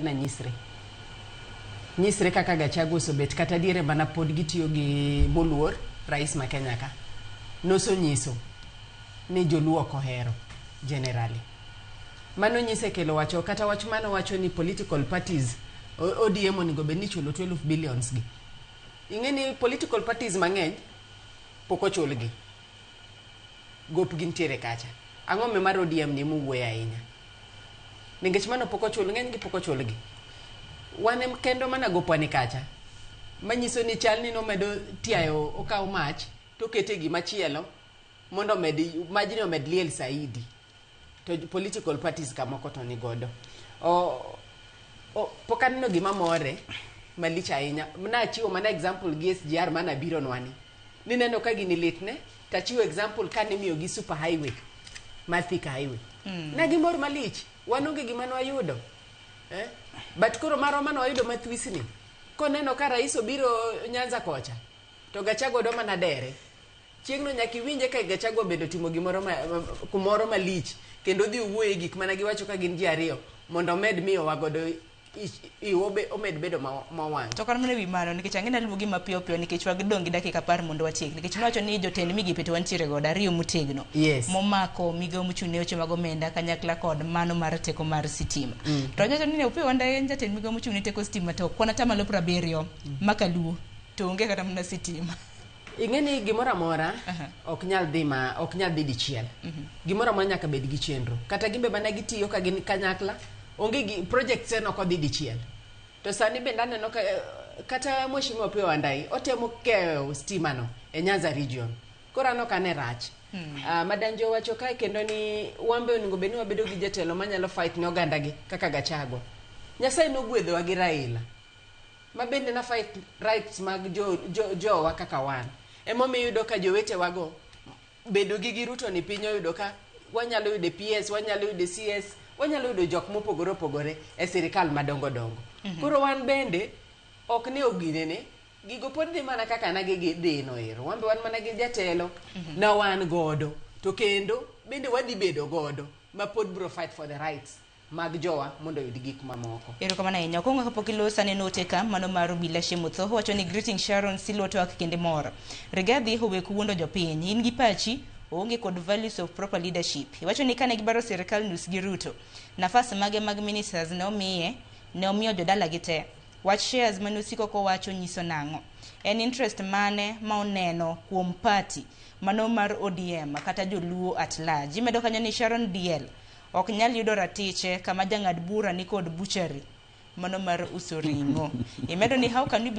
mane na nyisre kaka Gachagua osobet kata diere mana pod gitiyo gi Moluor rais ma Kenya ka noso nyiso ni joluo ok ohero generally. Mano nyise kelo wacho kata wach mano wacho ni political parties ODM onego bed ni chulo 12 billions gi. Ing'eni political parties mang'eny pok ochulgi. Gop gintiere kacha. Ang'o me mar ODM ni muwuoyo ahinya. Nikech mano pok ochul ng'eny gi pok ochulgi. Wan kendo mana gopwani kacha. Manyiso ni chal ni nomedo tiayo okaw mach to kete gima chielo mondo majni omed liel saidi. To political parties kamoko to ni godo. Pok aneno gima more malich ahinya. Mna chiwo mana example gi SGR mana biro nwani. Ni neno ka gini litne tachiwo example kani miyo gi super highway. Mathika highway. Na gimor malich. Wanonge gima nwayudo. But koro maro mano wayudo mathwisni. Koneno ka rais obiro Nyanza kocha. To Gachagua do mana dere. Chieng'no nyaki winje ka Gachagua bedo timo gimoro kumoro malich kendo dhi wuoye gik mana giwacho ka gin ji ariyo mondo med miyo wagodo omed bedo mawang'. To kan mane wi mano nikech ang'e naluwo gima piyo piyo nikech wagidong gi dakika 10 mondo watiek nikech nowacho ni jotend migepe to wantiere godo ariyo motegno momako migawo mochung'ne weche mag omenda kanyakla kod mano mar teko mar sitima. To nyacho ni ne upe wanda en jatend migawo mochung'ne teko sitima to kwana tamalo 70 makaluo to onge kata mana sitima. Ing'eni gimoro amora ok nyal dhi dichiel. Gimoro amora nyaka bed gi chenro. Kata gimbe mana gitiyo ka gin kanyakla onge gi project sen ok odhi dichiel. To sani bende aneno kata Mheshimiwa Opiyo Wandayi otemo keyo stima no e Nyanza region. Koro aneno ka ne rach. Madanjo wacho kae kendo ni wambe onego bed ni wabedo gi jatelo manyalo fight ne oganda gi kaka Gachagua. Nyasaye nogwedhowa gi Raila. Mabende na fight rights mag jowa kaka wan. Emomiyo yudo ka jowete wago bedo gi Ruto ni piny oyudo ka wanyalo yudo PS, wanyalo yudo CS, wanyalo yudo jok mopogore opogore e sirikal madongo dongo. Koro wan bende ok ne oginene gigo pod dhi mana kaka nagi dino ero. Wambe wan mana gi jatelo na wan godo. To kendo bende wadi bedo godo ma pod bro fight for the rights mag jowa mondo yud gik mamoko. Ero kama na konga kapok ilosa ne note ka mano mar Bila Shemutho wacho ni greeting Sharon Siloto ak kende mor. Rigathi howe kuwondo jopiny in gi pachi onge kod values of proper leadership. Wacho ni kane gibaro sirikal nus gi Ruto nafas mage mag ministers ne omiyo jodala gite. Wach shares manusiko ko wacho nyiso nango. En interest mane ma oneno kuom party mano mar ODM kata joluo at large. Imedo kanyo ni Sharon DL ok nyal yudo ratiche kama jang'ad bura ni kod buchari mano mar uso ring'o. Imedo ni how can we